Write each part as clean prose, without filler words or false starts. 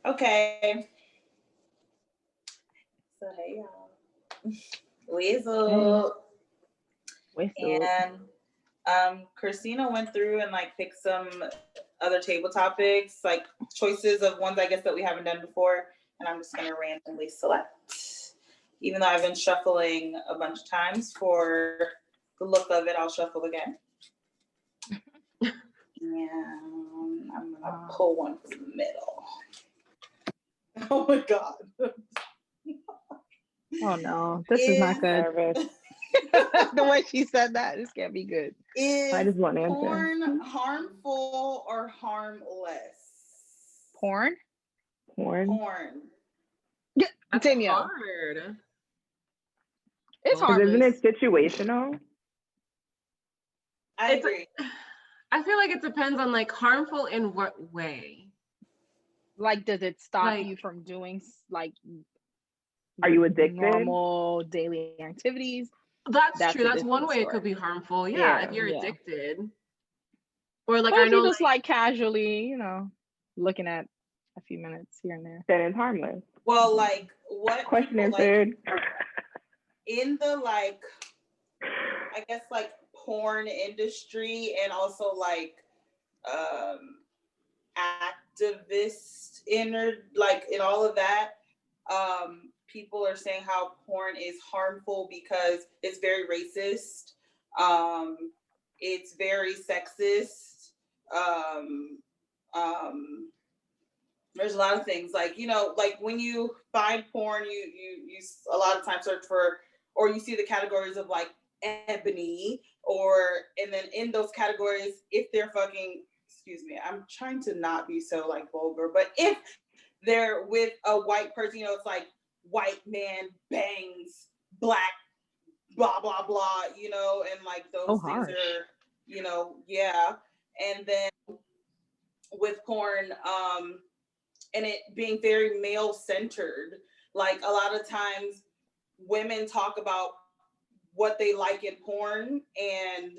Okay. So hey y'all. Weasel. And Christina went through and like picked some other table topics, like choices of ones I guess that we haven't done before, and I'm just gonna randomly select. Even though I've been shuffling a bunch of times for the look of it, I'll shuffle again. And I'm gonna pull one from the middle. Oh my god. Oh no, this is not good. The way she said that, this can't be good. I just want answer. Porn harmful or harmless? Porn. Yeah, continue. Hard. It's hard. Isn't it situational? I agree. I feel like it depends on like harmful in what way. Like, does it stop you from doing like? Are you addicted? Normal daily activities. That's true. That's one way it could be harmful. Yeah, if you're addicted. Or like, I know, just like casually, you know, looking at a few minutes here and there. Then it's harmless. Well, like, what question answered? Like, in the like, I guess like porn industry and also like activist like in all of that, people are saying how porn is harmful because it's very racist, it's very sexist, there's a lot of things, like, you know, like when you find porn, you a lot of times search for, or you see the categories of like ebony, and then in those categories, if they're fucking, excuse me, I'm trying to not be so like vulgar, but if they're with a white person, you know, it's like white man bangs black, blah, blah, blah, you know, and like those things are, you know, yeah. And then with porn, and it being very male centered, like a lot of times women talk about what they like in porn, and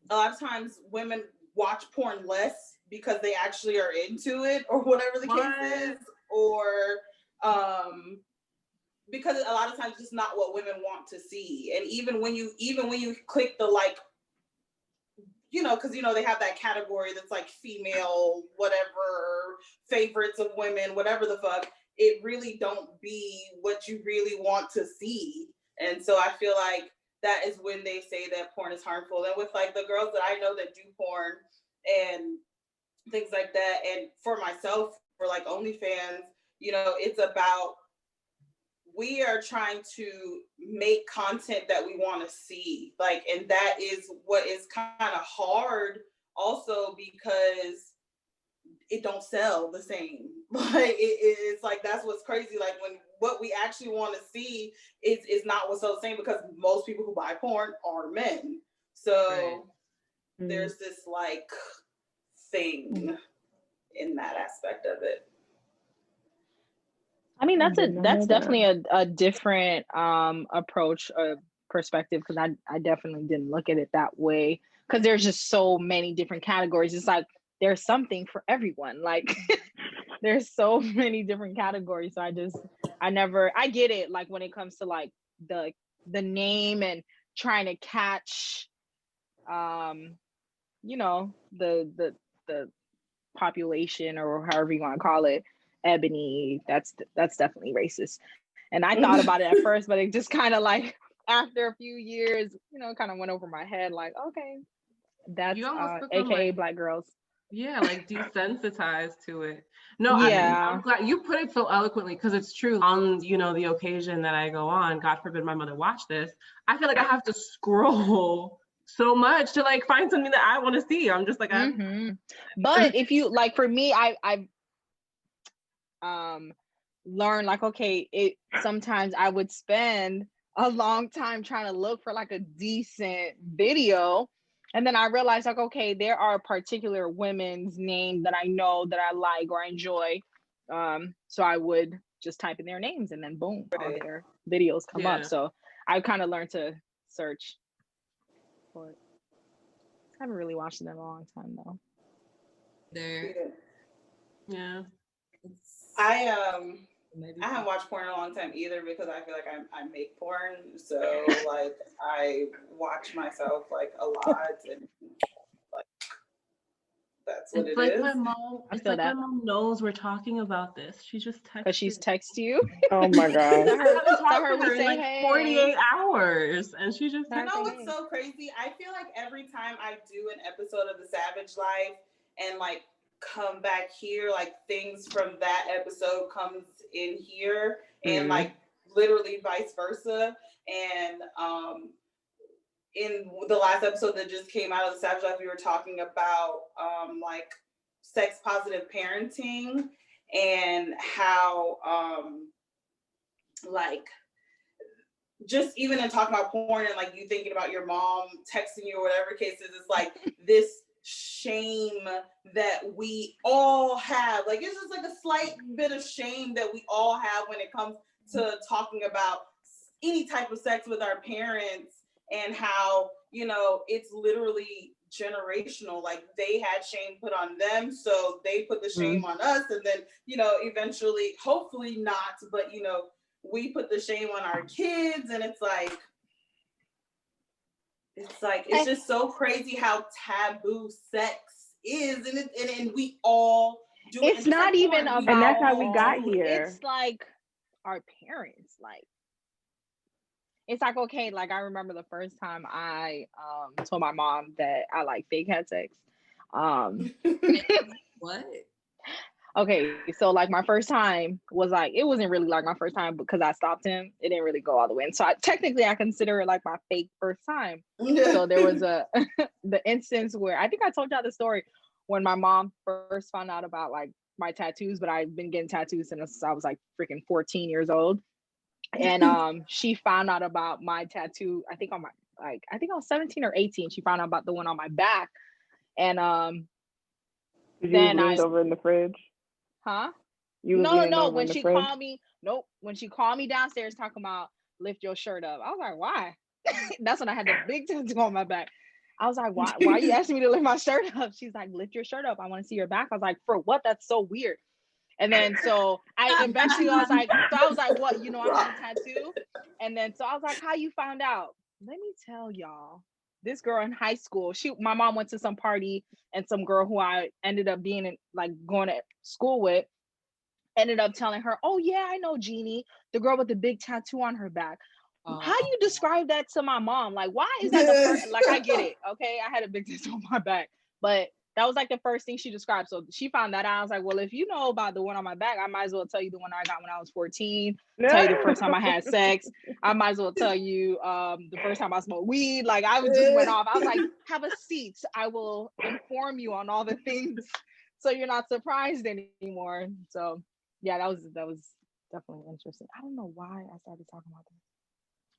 a lot of times women watch porn less because they actually are into it, or whatever the case is, or because a lot of times it's just not what women want to see. And even when you click the like, you know, because you know they have that category that's like female whatever, favorites of women, whatever the fuck, it really don't be what you really want to see. And so I feel like that is when they say that porn is harmful. And with like the girls that I know that do porn and things like that, and for myself, for like OnlyFans, you know, it's about, we are trying to make content that we want to see, like, and that is what is kind of hard also, because it don't sell the same. Like it's like, that's what's crazy, like when what we actually want to see is not what's the same, because most people who buy porn are men. So there's this like thing in that aspect of it. I mean, that's definitely a different approach or perspective, because I definitely didn't look at it that way, because there's just so many different categories. It's like there's something for everyone. Like there's so many different categories. So I get it, like when it comes to like the name and trying to catch you know, the population, or however you want to call it, ebony, that's definitely racist. And I thought about it at first, but it just kind of like after a few years, you know, kind of went over my head, like, okay, that's aka like, black girls. Yeah, like desensitized to it. No, yeah. I'm glad you put it so eloquently, because it's true. On, you know, the occasion that I go on, God forbid my mother watch this, I feel like I have to scroll so much to like find something that I want to see. I'm just like, but if you like, for me, I've learned like, okay, sometimes I would spend a long time trying to look for like a decent video, and then I realized like, okay, there are particular women's names that I know that I like or I enjoy, so I would just type in their names, and then boom, all their videos come up. So I kind of learned to search for it. I haven't really watched it in a long time though. Yeah. I haven't watched porn in a long time either because I feel like I make porn, so like I watch myself like a lot, and like that's what it's it like is. my mom. It's like my mom knows we're talking about this. She just texted. Because she's text you. Oh my god. I haven't talked to her in say, like hey. 48 hours, and she just. You know what's so crazy? I feel like every time I do an episode of The Savage Life and like come back here, like things from that episode comes in here, and like literally vice versa. And in the last episode that just came out of The Savage Life, we were talking about like sex positive parenting and how like just even in talking about porn and like you thinking about your mom texting you or whatever case is, it's like this shame that we all have. Like it's just like a slight bit of shame that we all have when it comes to talking about any type of sex with our parents, and how, you know, it's literally generational. Like they had shame put on them, so they put the shame on us, and then, you know, eventually, hopefully not, but you know, we put the shame on our kids, and it's just so crazy how taboo sex is, and we all do it. It's not even about, and that's how we got here. It's like our parents, like it's like, okay, like I remember the first time I told my mom that I like fake had sex. What? Okay, so like my first time was like, it wasn't really like my first time because I stopped him. It didn't really go all the way. And so technically I consider it like my fake first time. So there was the instance where I think I told y'all the story when my mom first found out about like my tattoos, but I've been getting tattoos since I was like freaking 14 years old. And she found out about my tattoo, I think on my, like, I think I was 17 or 18. She found out about the one on my back. And then I over in the fridge. Huh? No. When she called me, when she called me downstairs talking about lift your shirt up, I was like, why? That's when I had the big tattoo on my back. I was like, why are you asking me to lift my shirt up? She's like, lift your shirt up. I want to see your back. I was like, for what? That's so weird. And then so I eventually I was like, what? You know, I have a tattoo. And then so I was like, how you found out? Let me tell y'all. This girl in high school, my mom went to some party, and some girl who I ended up being in, like going to school with, ended up telling her, oh yeah, I know Jeannie, the girl with the big tattoo on her back. How you describe that to my mom? Like, why is that the first? Like, I get it, okay? I had a big tattoo on my back, but that was like the first thing she described. So she found that out. I was like, well, if you know about the one on my back, I might as well tell you the one I got when I was 14. Tell you the first time I had sex. I might as well tell you the first time I smoked weed. Like, I just went off. I was like, have a seat. I will inform you on all the things so you're not surprised anymore. So yeah, that was definitely interesting. I don't know why I started talking about this.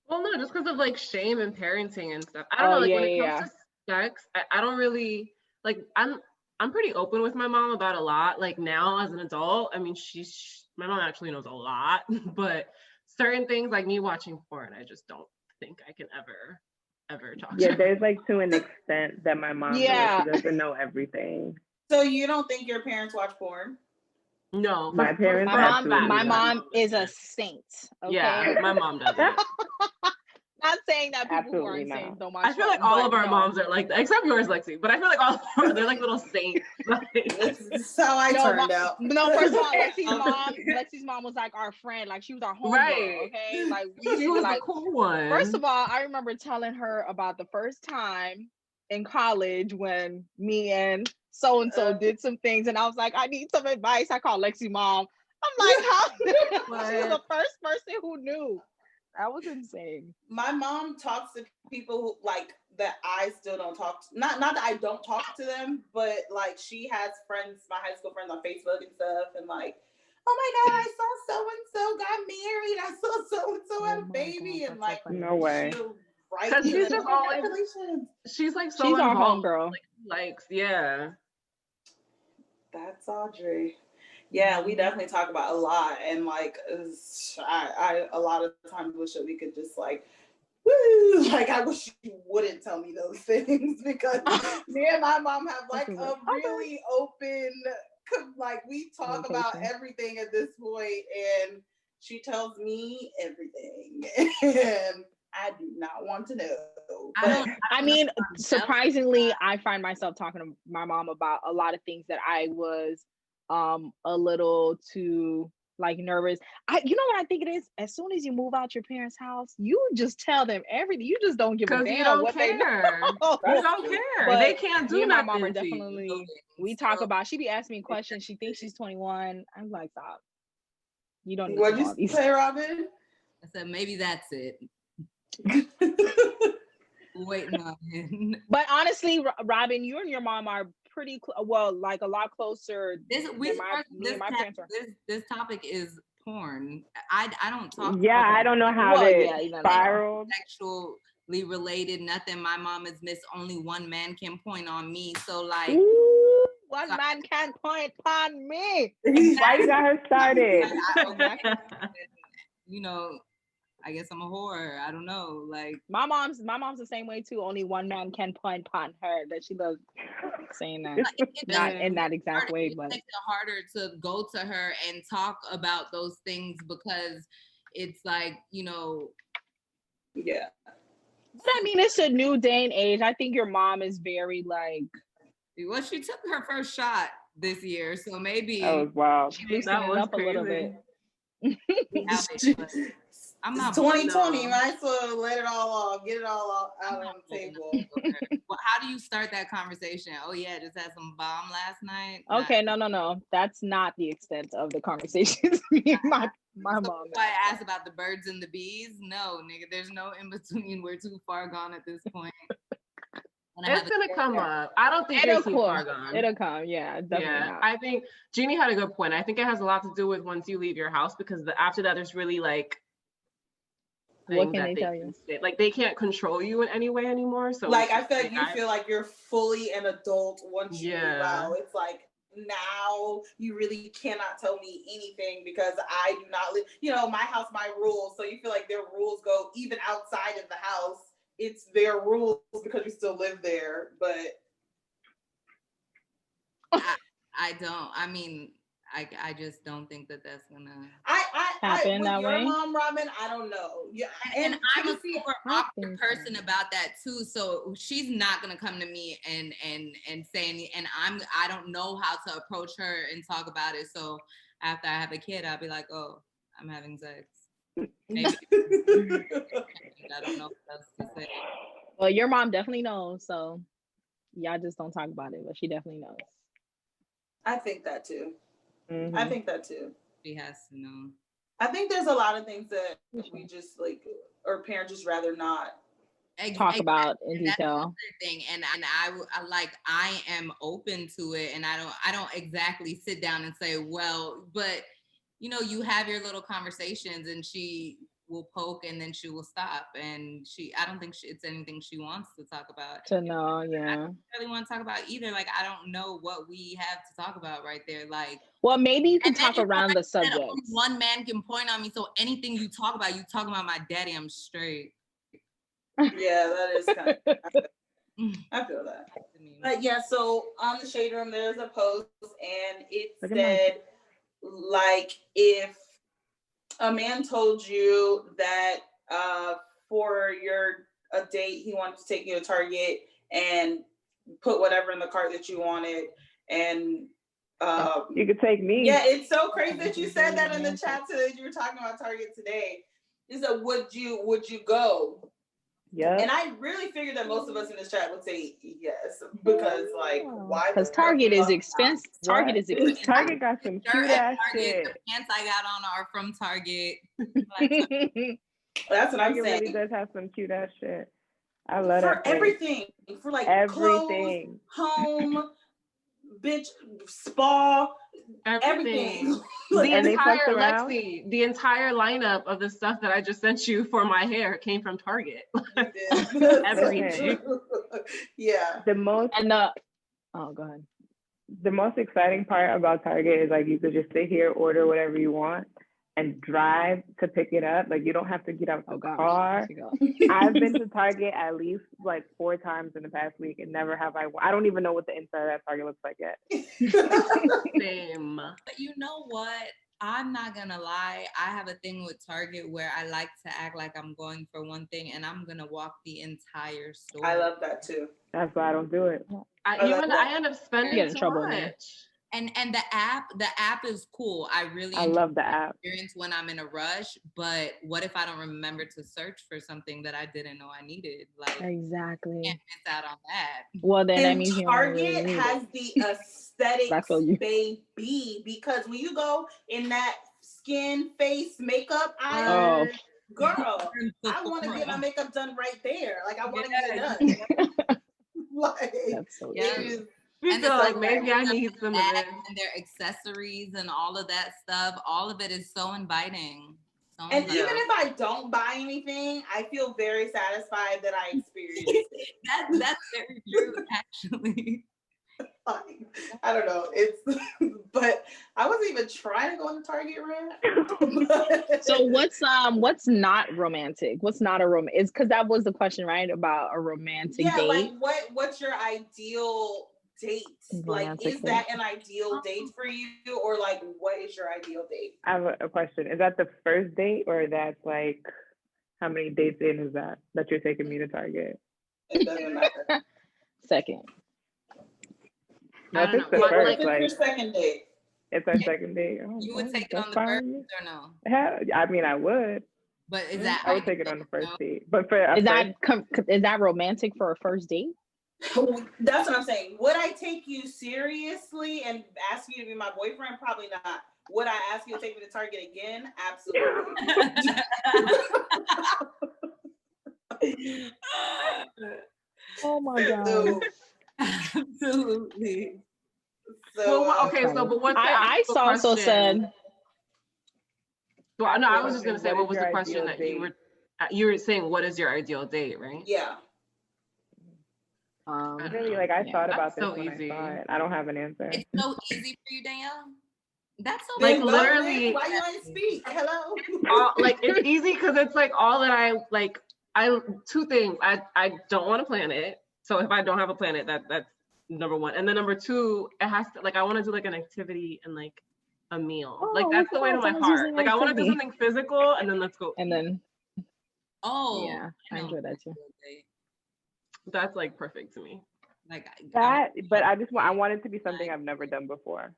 Well, no, just because of like shame and parenting and stuff. I don't know, like when it comes to sex, I don't really like. I'm pretty open with my mom about a lot. Like now as an adult, I mean, my mom actually knows a lot, but certain things like me watching porn, I just don't think I can ever talk to her. There's like to an extent that my mom knows. She doesn't know everything. So you don't think your parents watch porn? No, my parents. My mom is a saint. Okay? Yeah, my mom doesn't. Not saying that people who aren't saints don't watch. I feel like all of our moms are like that, except yours, Lexi. But I feel like all of them, they're like little saints. That's how I turned out. No, first of all, Lexi's mom was like our friend. Like she was our homegirl. Right. Okay, like she was like, the cool one. First of all, I remember telling her about the first time in college when me and so and so did some things, and I was like, I need some advice. I called Lexi mom. I'm like, how? She was the first person who knew. That was insane. My mom talks to people who, like, that I still don't talk to. Not that I don't talk to them, but like she has friends, my high school friends on Facebook and stuff, and like, oh my God, I saw so and so got married. I saw so and so have a baby, and like, so no way. Right? She's just always, she's like so she's involved. Our homegirl. Like, yeah. That's Audrey. Yeah, we definitely talk about a lot, and like, I a lot of times wish that we could just like woo, like I wish you wouldn't tell me those things because me and my mom have like a really open, like we talk about everything at this point, and she tells me everything, and I do not want to know. I mean, surprisingly, I find myself talking to my mom about a lot of things that I was a little too like nervous. You know what I think it is? As soon as you move out your parents' house, you just tell them everything. You just don't give a damn what they know. You don't care. But they can't do nothing. My mom are definitely. We talk about. She be asking me questions. She thinks she's 21. I'm like, stop. You don't. What'd you say, Robin? I said maybe that's it. Waiting on him. But honestly, Robin, you and your mom are pretty like a lot closer. This topic is porn. I don't talk. Yeah, I don't know how it spiraled. Sexually related, nothing. My mom is Miss Only One Man Can Point on Me. So like, ooh, one man can point on me. Why you got her started? You know, I guess I'm a whore. I don't know. Like my mom's the same way too. Only one man can point upon her. That she loves saying that. Not in that exact way, but it makes it harder to go to her and talk about those things because it's like, you know. Yeah. But I mean, it's a new day and age. I think your mom is very like. Well, she took her first shot this year, so maybe. Oh wow. She loosened it up a little bit. I'm not 2020, might as well let it all off, get it all out on the table. Well, how do you start that conversation? Oh yeah, just had some bomb last night. Okay, no. That's not the extent of the conversations me and my mom. I asked about the birds and the bees. No, nigga, there's no in between. We're too far gone at this point. It's gonna come up. I don't think you're too far gone. It'll come, yeah, definitely. Not. I think Jeannie had a good point. I think it has a lot to do with once you leave your house because after that, there's really like. What can they tell you? Like they can't control you in any way anymore. So like I feel like you feel like you're fully an adult once you move out. It's like now you really cannot tell me anything because I do not live. You know, my house, my rules. So you feel like their rules go even outside of the house. It's their rules because you still live there. But I don't. I mean. I just don't think that that's gonna happen that way. Your mom, Robin, I don't know. Yeah, and I'm a super awkward person about that too. So she's not gonna come to me and say anything, and I don't know how to approach her and talk about it. So after I have a kid, I'll be like, oh, I'm having sex. Maybe. I don't know what else to say. Well, your mom definitely knows. So y'all just don't talk about it, but she definitely knows. I think that too. Mm-hmm. I think that too. She has to know. I think there's a lot of things that we just like, or parents just rather not talk about in detail. Thing, and I am open to it, and I don't exactly sit down and say, well, but you know, you have your little conversations, and she will poke, and then she will stop, and I don't think it's anything she wants to talk about. To know, yeah. I don't really want to talk about either. Like, I don't know what we have to talk about right there. Like, well, maybe you can talk around the subject. Only one man can point on me, so anything you talk about, you talk about my daddy, I'm straight. Yeah, that is kind of. I feel that. Yeah, so on the Shade Room, there's a post, and it said, like, if a man told you that for a date, he wanted to take you to Target and put whatever in the cart that you wanted, and you could take me. Yeah, it's so crazy that you said that in the chat today. You were talking about Target today. He said, "Would you go?" Yeah. And I really figured that most of us in this chat would say yes because, like, why? Because Target is expensive. Target is expensive. Target got some cute ass shit. The pants I got on are from Target. That's what I'm saying. Target really does have some cute ass shit. I love for that. For everything. For like everything. Clothes, home, bitch, spa, everything. The entire lineup of the stuff that I just sent you for my hair came from Target. Everything. Yeah. Go ahead. The most exciting part about Target is like you could just sit here, order whatever you want, and drive to pick it up. Like, you don't have to get out the car. Gosh, I've been to Target at least like 4 times in the past week, and never have I don't even know what the inside of that Target looks like yet. Same. But you know what? I'm not gonna lie. I have a thing with Target where I like to act like I'm going for one thing and I'm gonna walk the entire store. I love that too. That's why I don't do it. I end up spending too much. And the app is cool. I love the app. Experience when I'm in a rush, but what if I don't remember to search for something that I didn't know I needed? Like, exactly. I can't miss out on that. Well, then that means Target has the aesthetics, baby, because when you go in that skin, face, makeup aisle, girl, I want to get my makeup done right there. Like, I want to get it done. Like, that's so it and feel like maybe I need some of this. And their accessories and all of that stuff, all of it is so inviting. And even if I don't buy anything, I feel very satisfied that I experienced it. That's very true, actually. I don't know. But I wasn't even trying to go on the Target rant. So what's not romantic? What's not a romantic? Is because that was the question, right? About a romantic date. Like what's your ideal date? Like, is that an ideal date for you, or like what is your ideal date? I have a question. Is that the first date, or that's like how many dates in is that you're taking me to Target? It doesn't matter. Second. No, if it's the first, like your second date. It's our second date. Oh, you would take it on the first or no? I mean, I would. But is that I would take it on the first date. But for is that romantic for a first date? That's what I'm saying. Would I take you seriously and ask you to be my boyfriend? Probably not. Would I ask you to take me to Target again? Absolutely. Oh my god. Absolutely. So, but what's I also said. Well, no, I was just gonna say, what was the question that you were saying? What is your ideal date, right? Yeah. Really, like, I thought about this when I saw it. I don't have an answer. It's so easy for you, Danielle. That's so like literally. Why you ain't speak? Hello. Like, it's easy because it's like all that I like. Two things. I don't want to plan it. So if I don't have a planet, that's number one. And then number two, it has to, like, I want to do like an activity and like a meal. Like, that's the way to my heart. Like, I want to do something physical and then let's go. And then. Oh. Yeah, I enjoy that too. That's like perfect to me. Like that, but I want it to be something I've never done before.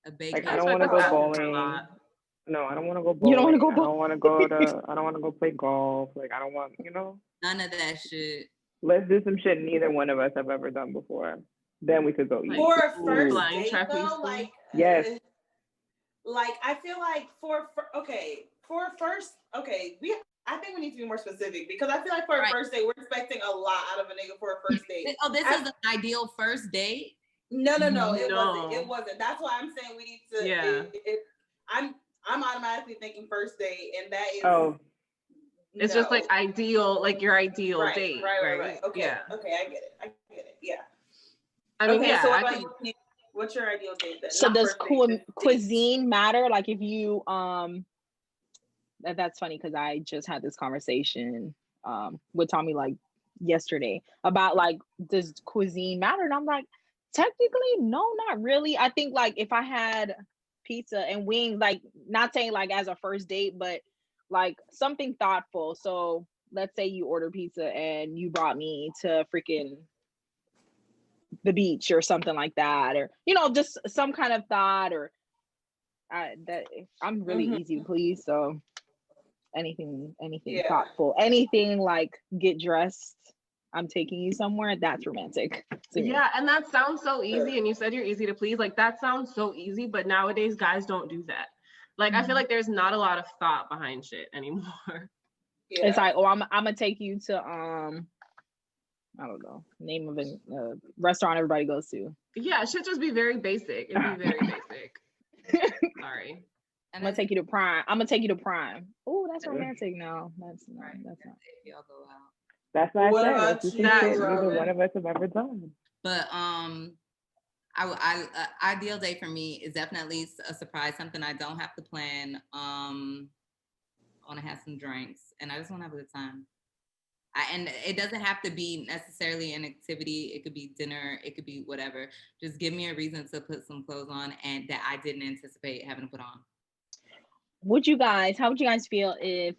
A bake. Like, I don't want to go bowling. No, I don't want to go bowling. You don't want to go bowling? I don't want to go play golf. Like, I don't want, none of that shit. Let's do some shit neither one of us have ever done before. Then we could go eat. For a first date, though, like, yes. Like, I feel like I think we need to be more specific, because I feel like for a first date, we're expecting a lot out of a nigga for a first date. This is an ideal first date? No, it wasn't. That's why I'm saying we need to. Yeah. I'm automatically thinking first date, and that is. It's just like ideal, like your ideal date. Right. Okay. Yeah. Okay, I get it. Yeah. I mean, yeah. So what's your ideal date then? So does cuisine matter? Like, if you that's funny because I just had this conversation with Tommy like yesterday about like, does cuisine matter? And I'm like, technically, no, not really. I think like if I had pizza and wings, like, not saying like as a first date, but like something thoughtful. So let's say you order pizza and you brought me to freaking the beach or something like that, or just some kind of thought, or that I'm really easy to please. So anything thoughtful, anything like get dressed, I'm taking you somewhere, that's romantic. Yeah, and that sounds so easy. And you said you're easy to please. Like, that sounds so easy, but nowadays guys don't do that. Like, I feel like there's not a lot of thought behind shit anymore. Yeah. It's like, I'm gonna take you to I don't know, name of a restaurant everybody goes to. Yeah, it should just be very basic. It'd be very basic. Sorry. I'm gonna take you to Prime. Oh, that's romantic. No, that's not. Y'all go out. That's what I said. Neither one of us have ever done. But Ideal day for me is definitely a surprise, something I don't have to plan. I want to have some drinks, and I just want to have a good time. And it doesn't have to be necessarily an activity. It could be dinner. It could be whatever. Just give me a reason to put some clothes on and that I didn't anticipate having to put on. How would you guys feel if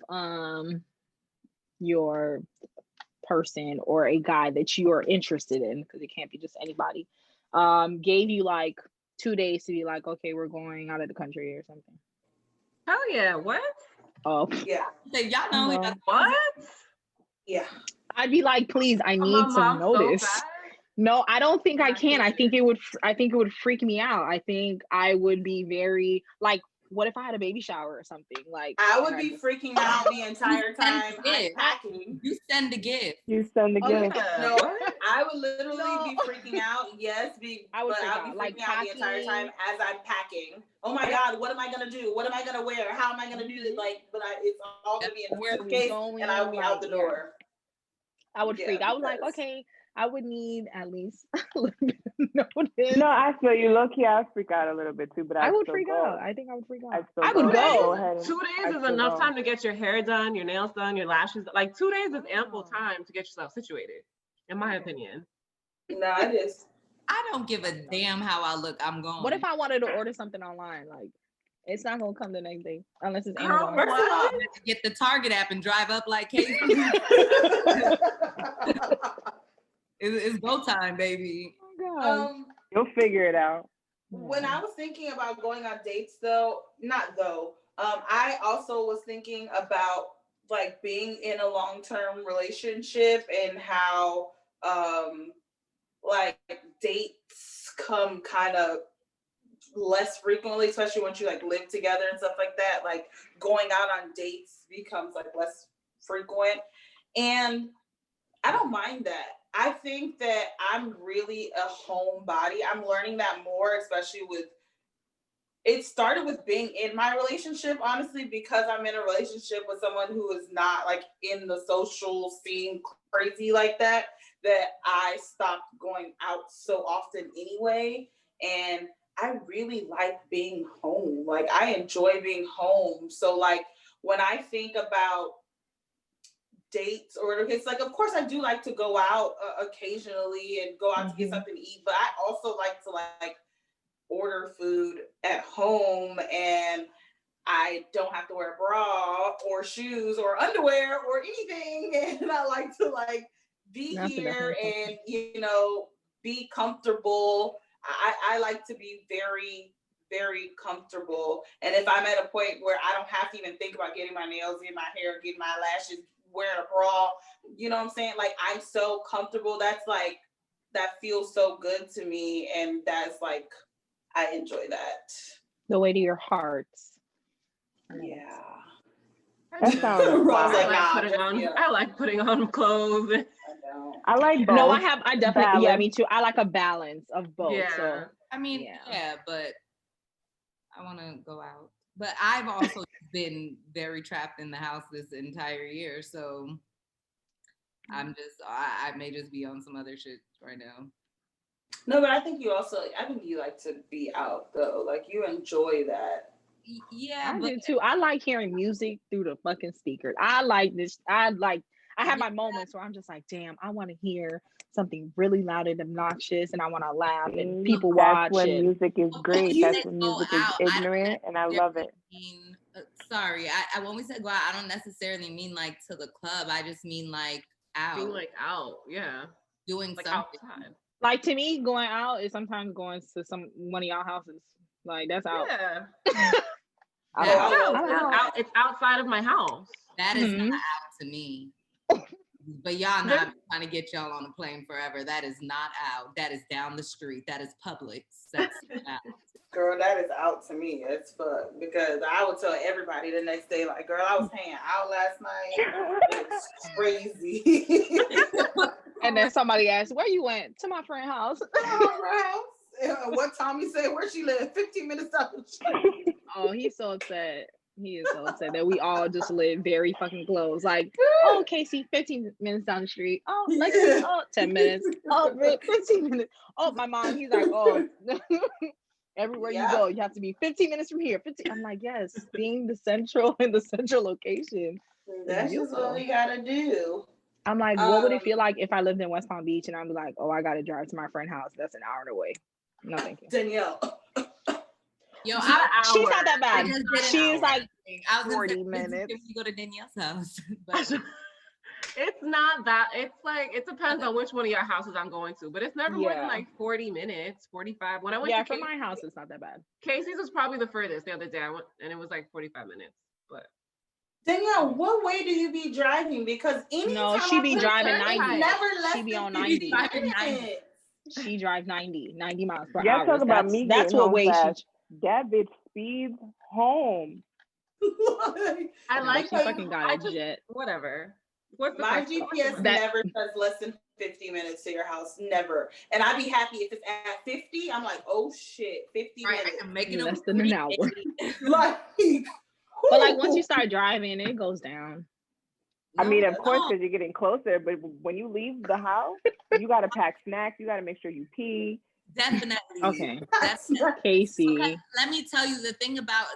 your person or a guy that you are interested in, because it can't be just anybody, gave you like 2 days to be like, okay, we're going out of the country or something? Hell yeah. What? Oh yeah. So y'all know what? Yeah. I'd be like, please, I need some notice. So no, I don't think I can. I think it would freak me out. I think I would be very like, what if I had a baby shower or something? Like I would be freaking out the entire time I'm packing. You send a gift. You send the gift. Yeah. No, I would literally be freaking out. Yes, I would be freaking out the entire time as I'm packing. Oh my God, what am I gonna do? What am I gonna wear? How am I gonna do this? Like, it's all gonna be in the suitcase, and I would be out the door. I would freak. I would like, okay, I would need at least a little bit of notice. No, I feel you. Low key, I'd freak out a little bit too, but I would freak out. I think I would freak out. I would go. 2 days is enough time to get your hair done, your nails done, your lashes. Like 2 days is ample time to get yourself situated, in my opinion. No, it is. I don't give a damn how I look. I'm going. What if I wanted to order something online? Like, it's not gonna come the next day unless it's Amazon. First of all, get the Target app and drive up like Casey. It's go time, baby. Oh, you'll figure it out. When I was thinking about going on dates, I also was thinking about like being in a long-term relationship and how like dates come kind of less frequently, especially once you like live together and stuff like that. Like going out on dates becomes like less frequent, and I don't mind that. I think that I'm really a homebody. I'm learning that more, especially it started with being in my relationship, honestly, because I'm in a relationship with someone who is not like in the social scene crazy like that I stopped going out so often anyway. And I really like being home. Like I enjoy being home. So like when I think about dates or it's like, of course I do like to go out occasionally and go out to get something to eat, but I also like to like order food at home, and I don't have to wear a bra or shoes or underwear or anything, and I like to like be here and be comfortable. I like to be very, very comfortable. And if I'm at a point where I don't have to even think about getting my nails, getting my hair, getting my lashes, wearing a bra, you know what I'm saying? Like I'm so comfortable. That's like, that feels so good to me. And that's like, I enjoy that. The way to your heart. Yeah. That sounds I like putting on clothes. I like both. No, I definitely balance. Yeah, me too. I like a balance of both. Yeah. So I mean, yeah, but I want to go out. But I've also been very trapped in the house this entire year, so I may just be on some other shit right now. No, but I think you like to be out though. Like you enjoy that. Yeah, I do too. I like hearing music through the fucking speakers. I like this. I have my moments where I'm just like, damn, I want to hear something really loud and obnoxious, and I want to laugh and people watch. That's when music is great. That's when music is ignorant, and I love it. Sorry, when we said go out, I don't necessarily mean like to the club. I just mean like out. Being like out, yeah. Doing like something. Outside. Like to me, going out is sometimes going to one of y'all houses. Like that's out. Yeah. It's outside of my house. That is not out to me. But y'all know I'm trying to get y'all on a plane forever. That is not out. That is down the street. That is Publix. That's out. Girl, that is out to me as fuck, because I would tell everybody the next day, like, girl, I was hanging out last night. It was crazy. And then somebody asked, where you went? To my friend's house. What Tommy said, where she lived, 15 minutes up the street. Oh, he's so upset. He is so upset that we all just live very fucking close. Like, oh, Casey, 15 minutes down the street. Oh, Lexi, oh, 10 minutes. Oh, Rick, 15 minutes. Oh, my mom, he's like, oh, everywhere you go, you have to be 15 minutes from here. 15. I'm like, yes, being the central location. That's just what we gotta do. I'm like, what would it feel like if I lived in West Palm Beach and I'm like, oh, I gotta drive to my friend's house that's an hour away? No, thank you. Danielle. Yo, she's not that bad. She's like I was 40 minutes. If you go to Danielle's house, but it's not that. It's like it depends on which one of your houses I'm going to, but it's never more than like 40 minutes, 45. When I went to from my house, it's not that bad. Casey's was probably the furthest the other day. I went, and it was like 45 minutes. But Danielle, what way do you be driving? Because no, she be driving 90. Never less she be on 90. She drives 90 miles per Y'all hour. talk about me. That's what way she. That bitch speeds home. I like she fucking got a jet. Whatever. My GPS never says less than 50 minutes to your house. Never. And I'd be happy if it's at 50. I'm like, oh shit, 50 minutes. I can make it less than an hour. Like, but like once you start driving, it goes down. I mean, of course, because you're getting closer. But when you leave the house, you got to pack snacks. You got to make sure you pee. Definitely. Okay. Definitely. Casey. Okay, let me tell you the thing about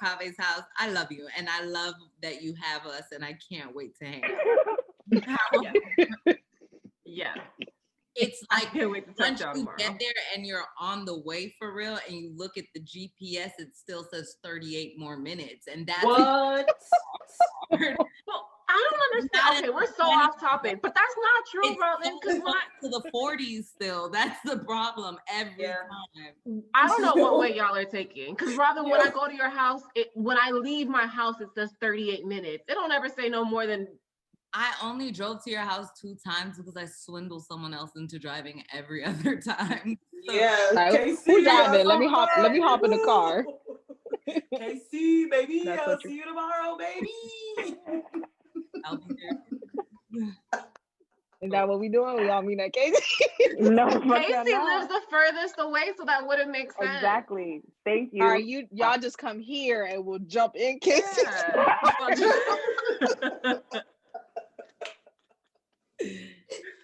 Kave's house. I love you, and I love that you have us, and I can't wait to hang out. Yeah. It's like once you tomorrow. get there and you're on the way for real, and you look at the GPS, it still says 38 more minutes, and that's what? Well, I don't understand. Okay, we're so off topic, but that's not true, bro. Because to the 40s still. That's the problem every time. I don't know what way y'all are taking. Because rather when I go to your house, when I leave my house, it says 38 minutes. It don't ever say no more than. I only drove to your house 2 times because I swindled someone else into driving every other time. So, who's driving? Let me hop in the car. Casey, baby, I'll see you tomorrow, baby. I'll be there. Is that what we doing? We all mean that Casey? No, Casey lives the furthest away, so that wouldn't make sense. Exactly. Thank you. All right, y'all just come here and we'll jump in, Casey. Yeah.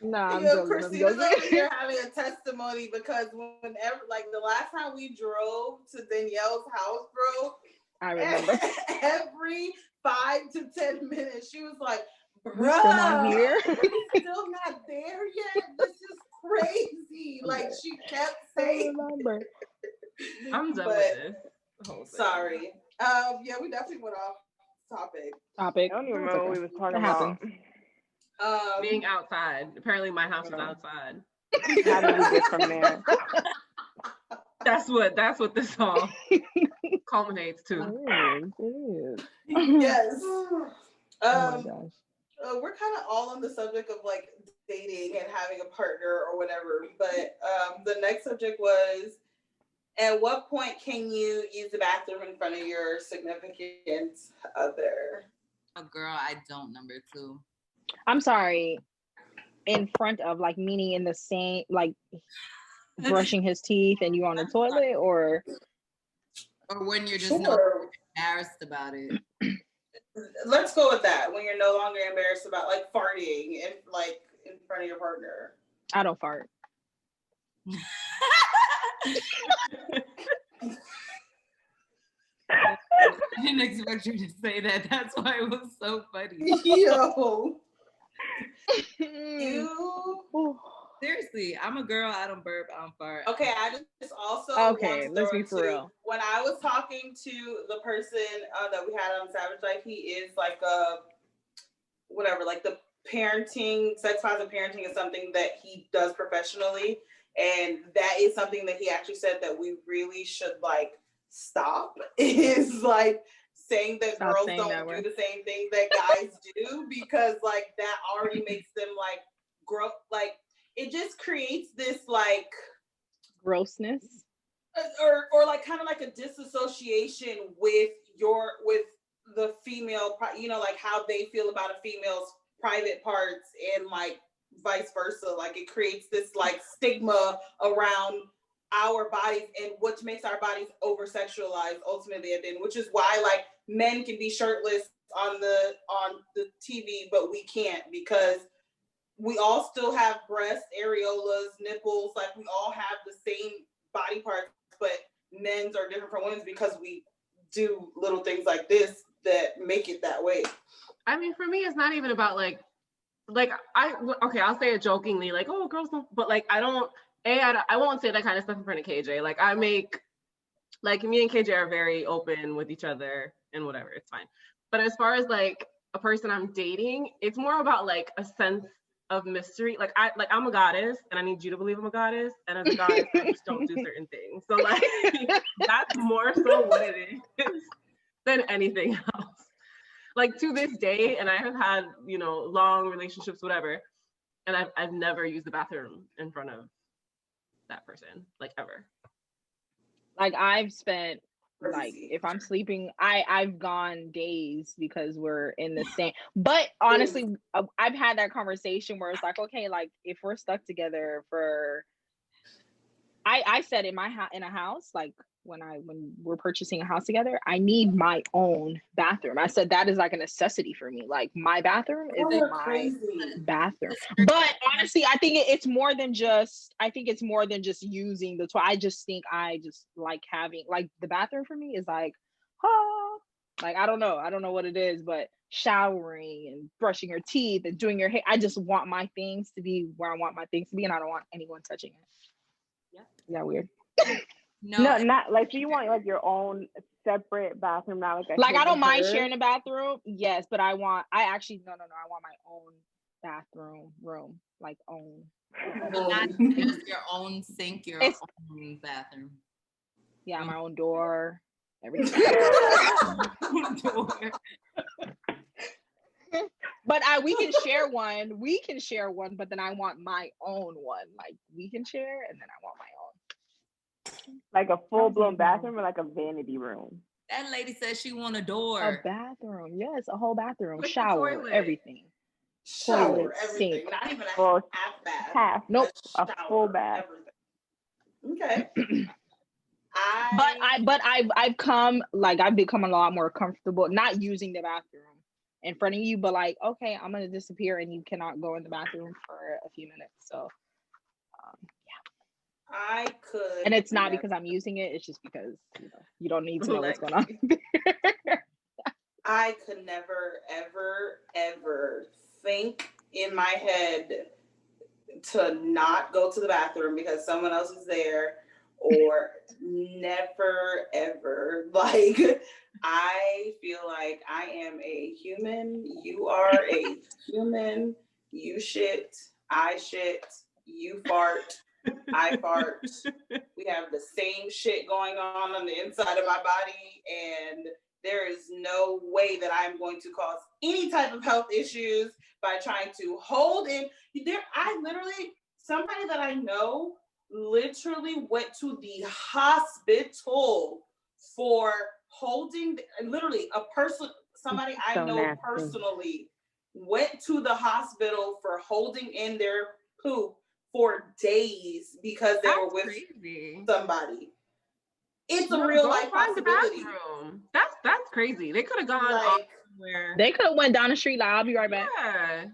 Nah, I'm Christina's over here having a testimony because whenever, like the last time we drove to Danielle's house, bro, I remember every 5 to 10 minutes, she was like, "Bruh, still not here? Still not there yet. This is crazy." Like she kept saying. I'm done with this. Sorry. Yeah, we definitely went off topic. I don't even remember what we was talking about. Being outside. Apparently my house is outside. How did we get from there? That's what this all culminates to. Yes. Oh my gosh. We're kind of all on the subject of like dating and having a partner or whatever, but the next subject was, at what point can you use the bathroom in front of your significant other? A girl, I don't. Number 2. I'm sorry. In front of, like, meaning in the same, like, brushing his teeth and you on the toilet, or when you're just embarrassed about it. Let's go with that. When you're no longer embarrassed about like farting and like in front of your partner. I don't fart. I didn't expect you to say that. That's why it was so funny. Yo. You. Seriously, I'm a girl. I don't burp. I don't fart. Okay, I just also let's be for real. When I was talking to the person that we had on Savage Life, he is like a whatever, like the parenting, sex positive parenting is something that he does professionally, and that is something that he actually said that we really should like stop. Is like saying that girls don't do the same thing that guys do, because like that already makes them like grow, like it just creates this like grossness or like kind of like a disassociation with the female, you know, like how they feel about a female's private parts and like vice versa. Like it creates this like stigma around our bodies, and which makes our bodies over sexualized ultimately at the end, which is why like men can be shirtless on the TV, but we can't because we all still have breasts, areolas, nipples. Like we all have the same body parts, but men's are different from women's because we do little things like this that make it that way. I mean, for me, it's not even about okay, I'll say it jokingly, like, oh, girls don't, but like, I won't say that kind of stuff in front of KJ. Like, me and KJ are very open with each other and whatever, it's fine. But as far as like a person I'm dating, it's more about like a sense of mystery. Like I'm a goddess and I need you to believe I'm a goddess. And as a goddess, I just don't do certain things. So like, that's more so what it is than anything else. Like to this day, and I have had, long relationships, whatever, and I've never used the bathroom in front of that person, like ever. Like I've spent, like if I'm sleeping, I've gone days because we're in the same. But honestly, I've had that conversation where it's like, okay, like if we're stuck together for, I said in a house, like when we're purchasing a house together, I need my own bathroom. I said that is like a necessity for me. Like my bathroom is my bathroom. But honestly, I think it's more than just. I think it's more than just using the toilet. I just think I just like having like the bathroom for me is like, like I don't know what it is, but showering and brushing your teeth and doing your hair. I just want my things to be where I want my things to be, and I don't want anyone touching it. Yeah, is that weird? No, not like, so you want like your own separate bathroom, not like I don't mind sharing a bathroom, yes, but I want my own bathroom room, like own. But not just your own sink, own bathroom. Yeah, my own door, everything. But we can share one. We can share one, but then I want my own one. Like we can share, and then I want my own. Like a full-blown bathroom or like a vanity room? That lady said she want a door. A bathroom, yes, a whole bathroom, with shower, everything. Shower, toilet, everything. sink. Not even a half bath. Half. Nope. A full bath. Everything. Okay. I've become a lot more comfortable not using the bathroom in front of you, but like, okay, I'm gonna disappear and you cannot go in the bathroom for a few minutes. So I could. And it's not because I'm using it, it's just because you don't need to know what's going on. I could never, ever, ever think in my head to not go to the bathroom because someone else is there, or never, ever. Like, I feel like I am a human. You are a human. You shit. I shit. You fart. I fart. We have the same shit going on the inside of my body, and there is no way that I'm going to cause any type of health issues by trying to hold in. Somebody that I know literally went to the hospital for holding, literally somebody I know nasty. Personally went to the hospital for holding in their poop for days because they were with somebody. It's a real life possibility. That's crazy. They could have gone somewhere. They could have went down the street. Like, I'll be right back. Yeah.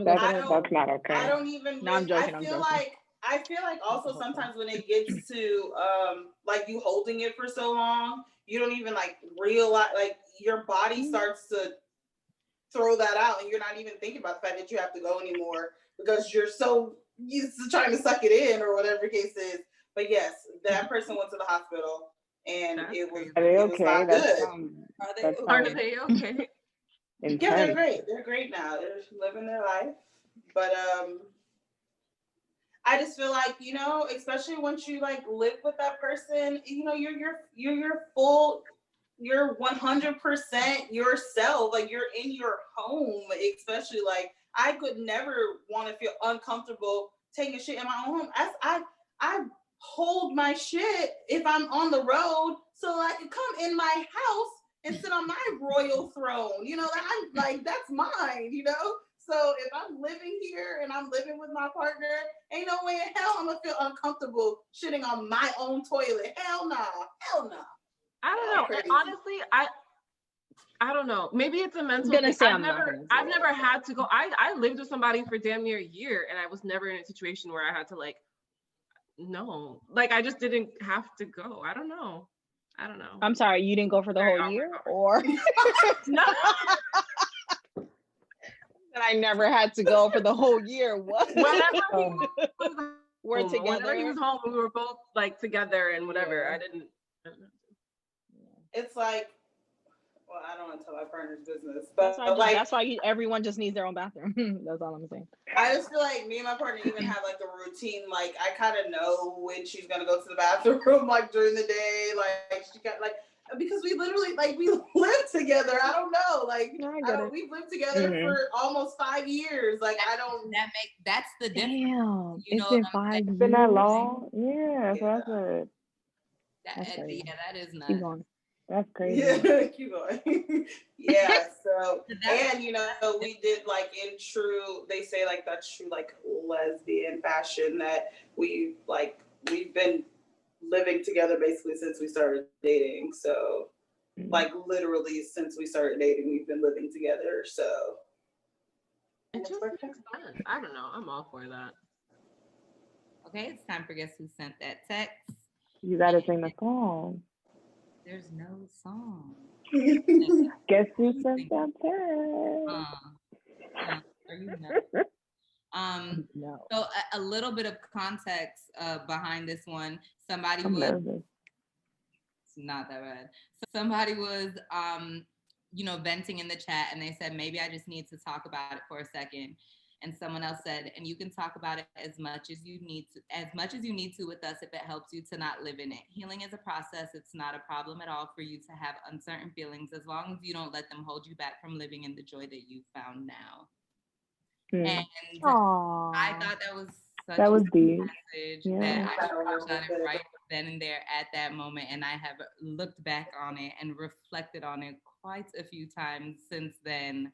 That's not okay. I don't even. No, I'm joking. I feel like also sometimes when it gets to like you holding it for so long, you don't even like realize, like your body starts to throw that out, and you're not even thinking about the fact that you have to go anymore because you're so used to trying to suck it in or whatever the case is. But yes, that person went to the hospital, and it was not good. Are they okay? Yeah, they're great. They're great now. They're living their life. But I just feel like, especially once you like live with that person, you're full, you're 100% yourself. Like you're in your home, especially like I could never want to feel uncomfortable taking shit in my own home. I hold my shit if I'm on the road so I can come in my house and sit on my royal throne. I'm like, that's mine, So if I'm living here and I'm living with my partner, ain't no way in hell I'm gonna feel uncomfortable shitting on my own toilet. Hell no. I don't know. And honestly, I don't know. Maybe it's a mental gonna thing. say I've never had to go. I lived with somebody for damn near a year, and I was never in a situation where I had to like, no, like I just didn't have to go. I don't know. I'm sorry, you didn't go for the whole year, or No. that I never had to go for the whole year. What? Whenever he was home, we were both like together and whatever. Yeah. I didn't. It's like, well, I don't want to tell my partner's business, but that's why everyone just needs their own bathroom. That's all I'm saying. I just feel like me and my partner even have like a routine. Like I kind of know when she's gonna go to the bathroom, like during the day. Like she got like, because we literally like we live together. I don't know. Like we've lived together for almost 5 years. Like I don't. That's the difference. Damn, You know, it's been 5 years. It's been that long? Yeah, that's it. That is nuts. Keep going. That's crazy. Yeah, keep going. Yeah, so and you know we did like in true, they say like that's true like lesbian fashion that we've been living together basically since we started dating. So like literally since we started dating we've been living together. So it just makes sense. I don't know. I'm all for that. Okay, it's time for Guess Who Sent That Text. You gotta sing the song. There's no song. Guess who sent that text? Are you nuts? No. So a little bit of context behind this one. Somebody I'm was nervous. It's not that bad. So somebody was venting in the chat, and they said maybe I just need to talk about it for a second. And someone else said, and you can talk about it as much as you need to with us if it helps you to not live in it. Healing is a process. It's not a problem at all for you to have uncertain feelings as long as you don't let them hold you back from living in the joy that you found now. And I thought that was such a message that I shot it right then and there at that moment. And I have looked back on it and reflected on it quite a few times since then.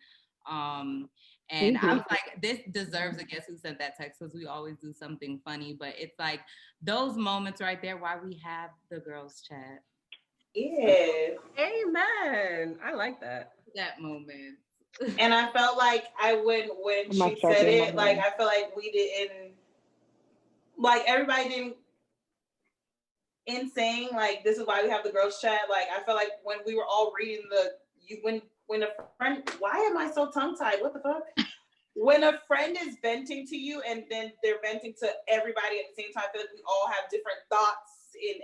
And I was like, this deserves a Guess Who Sent That Text, because we always do something funny, but it's like those moments right there why we have the girls chat. Yeah. Amen. I like that. That moment. And I felt like when she said it, like I feel like we didn't, like everybody didn't, in saying like this is why we have the girls chat. Like I felt like when we were all reading when a friend, why am I so tongue tied? What the fuck? When a friend is venting to you and then they're venting to everybody at the same time, I feel like we all have different thoughts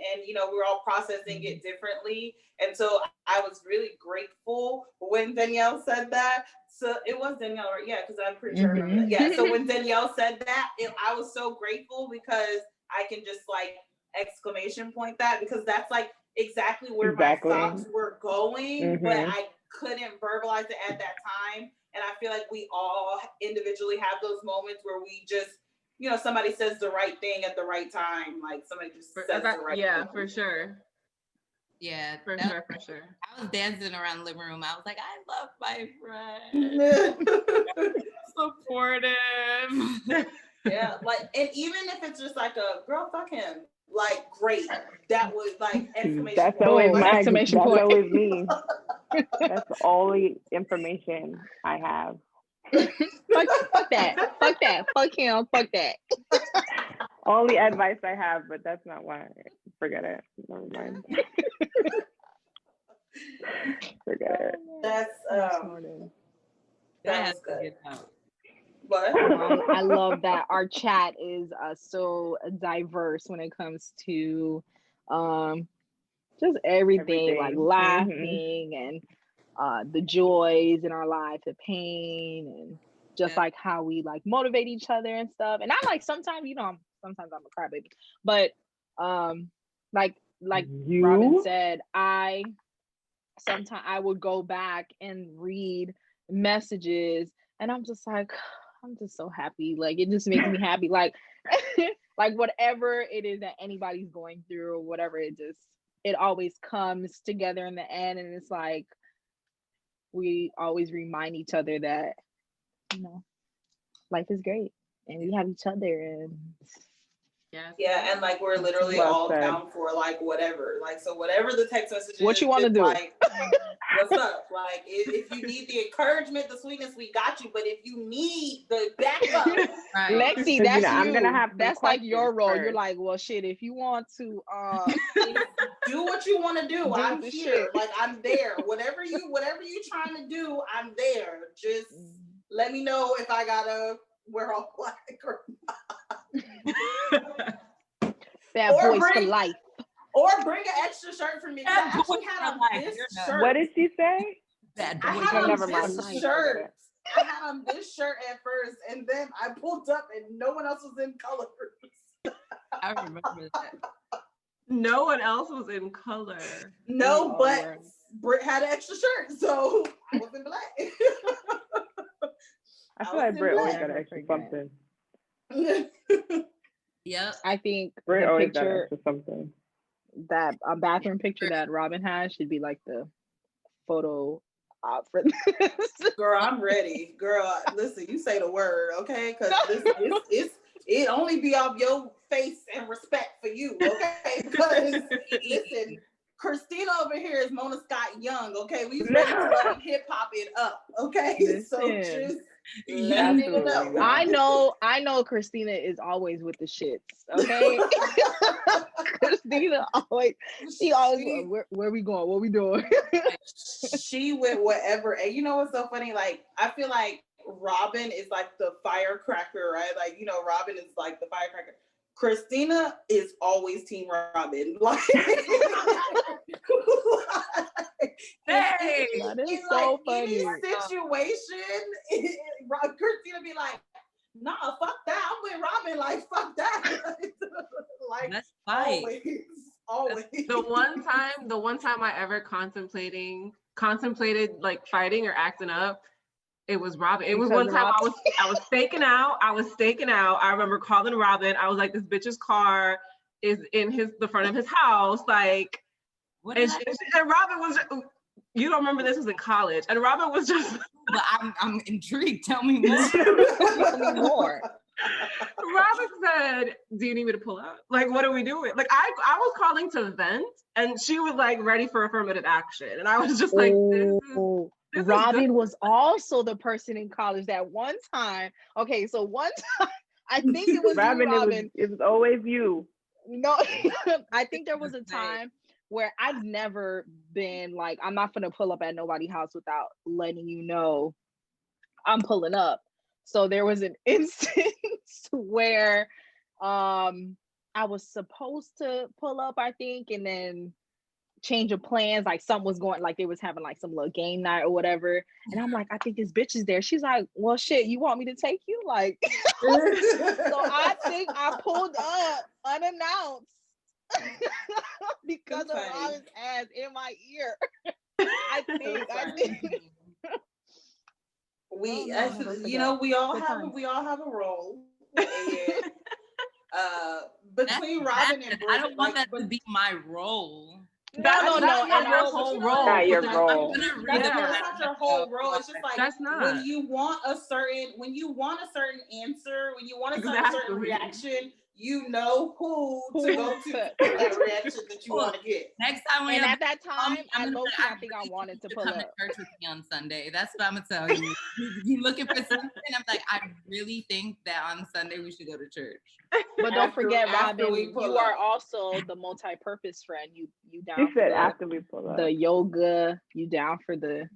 and we're all processing it differently. And so I was really grateful when Danielle said that. So it was Danielle, right? Yeah, because I'm pretty sure I remember that. Yeah. So when Danielle said that, I was so grateful because I can just like exclamation point that, because that's like exactly where my thoughts were going, but I couldn't verbalize it at that time. And I feel like we all individually have those moments where we just, somebody says the right thing at the right time. Like somebody just says the right thing. Yeah, for sure. Yeah, for sure. I was dancing around the living room. I was like, I love my friend. Supportive. Yeah, like, and even if it's just like a girl, fuck him. Like, great. That was like exclamation That's point. always Like, exclamation point. That's always me. That's all the information I have. Fuck that. Fuck that. Fuck him. Fuck that. All the advice I have, but that's not why. Forget it. Never mind. Forget it. That's that has to get out. What? I love that our chat is so diverse when it comes to just everything. Like laughing and the joys in our life, the pain, and just like how we like motivate each other and stuff. And I like sometimes, sometimes I'm a crybaby, but like Robin said, sometimes I would go back and read messages and I'm just like, I'm just so happy. Like it just makes me happy. Like like whatever it is that anybody's going through or whatever, it always comes together in the end. And it's like we always remind each other that life is great and we have each other. And yeah, and like we're literally all down for like whatever. Like so whatever the text message what is, you want to do. Like What's up? Like, if you need the encouragement, the sweetness, we got you. But if you need the backup, Right. Lexi, that's you. I'm gonna have that's like your role. first. You're like, well, shit. If you want to, do what you want to do. I'm the here. shit. Like, I'm there. Whatever you trying to do, I'm there. Just let me know if I gotta wear all black or not. Bad boys for life. Or bring an extra shirt for me. I actually had on this shirt. What did she say? Bad I boys. had on Never this mind. shirt. I had on this shirt at first, and then I pulled up, and no one else was in colors. I remember that. No one else was in color. No, but Britt had an extra shirt, so I was in black. I feel like Britt always got an extra something. Yep. I think Britt the always got picture, extra something. that a bathroom picture that Robin has should be like the photo op for this. Girl, I'm ready. Girl, listen, you say the word, okay? Because it only be off your face and respect for you, okay? Because listen, Christina over here is Mona Scott Young, okay? We ready to hip hop it up, okay? Listen. So just let me know. I know Christina is always with the shits, okay? Christina always, where we going? What we doing? She went whatever. And you know what's so funny? Like, I feel like Robin is like the firecracker, right? Like, you know, Robin is like the firecracker. Christina is always Team Robin. Like, Hey, that is so funny. Any situation, Christina be like, nah, fuck that. I'm with Robin. Like, fuck that. Like, that's fight. Always. The one time I ever contemplated like fighting or acting up, it was Robin. It was one time I was staking out. I remember calling Robin. I was like, this bitch's car is in the front of his house. Like, and Robin was, you don't remember, this was in college. And Robin was just. But I'm intrigued. Tell me more. Robin said, do you need me to pull out? Like, what are we doing? Like, I was calling to vent, and she was like ready for affirmative action. And I was just like, this Robin was also the person in college that one time. Okay, so one time, I think it was Robin. It was always you. No, I think there was a time where I've never been like, I'm not gonna pull up at nobody's house without letting you know I'm pulling up. So there was an instance where I was supposed to pull up, I think, and then change of plans, like something was going, like they was having like some little game night or whatever, and I'm like, I think this bitch is there. She's like, well, shit, you want me to take you? Like, so I think I pulled up unannounced because of Robin's ass in my ear. I think. We all have a role. And, between Robin and Britt, I don't want that to be my role. No. Not your whole role. Not your role. That's not your whole role. It's just like that's not. when you want a certain answer, when you want a certain reaction, you know who to go to get that reaction that you want to get. Next time and at that time, I think I wanted to pull up. Come to church with me on Sunday. That's what I'm gonna tell you. You looking for something? I'm like, I really think that on Sunday we should go to church. But don't forget, Robin, you are also the multi-purpose friend. You down? She said after we pull up. The yoga. You down for the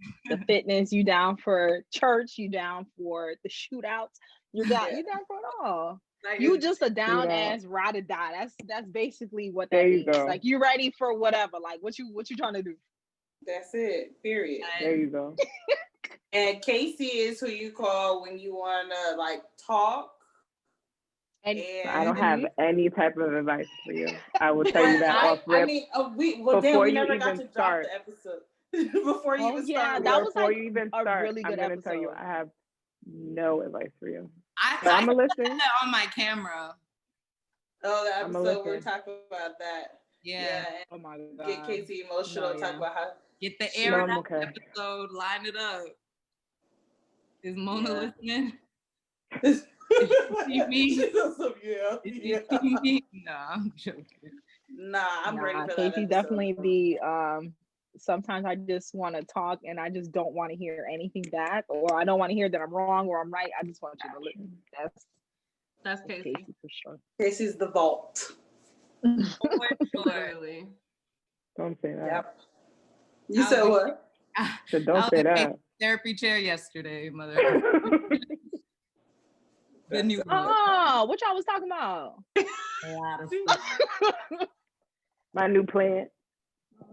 fitness? You down for church? You down for the shootouts? You down for it all. You just a down ass ride or die. That's basically what that means. Like, you ready for whatever. Like, what you trying to do? That's it. Period. There you go. And Casey is who you call when you wanna like talk. And I don't have any type of advice for you. I will tell you that off rip. I mean, we never got to drop the episode. Before you even start. That was before you even start, really good I'm gonna episode. tell you I have no advice for you. I'm gonna listen that on my camera. Oh, the episode we're talking about that. Yeah. Oh my God. Get Casey emotional. Talk about how get the air out episode. Line it up. Is Mona listening? Is she me? Yeah. Nah, I'm joking. Nah, I'm ready for that. Casey's definitely the sometimes I just want to talk and I just don't want to hear anything back, or I don't want to hear that I'm wrong or I'm right. I just want you to listen. That's Casey. For sure. Casey's the vault. Literally. Don't say that. Yep. You said what? So don't say that. Therapy chair yesterday, mother. The new Oh, what y'all was talking about? a lot of stuff. My new plant.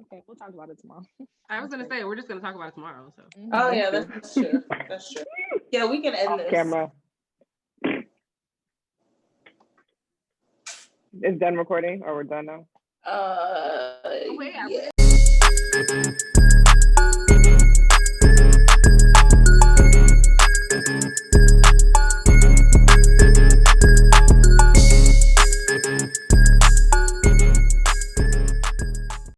Okay, we'll talk about it tomorrow. I was gonna say we're just gonna talk about it tomorrow. So. Oh yeah, that's true. That's true. Yeah, we can end Off this. camera. It's done recording, or we're done now? Yeah.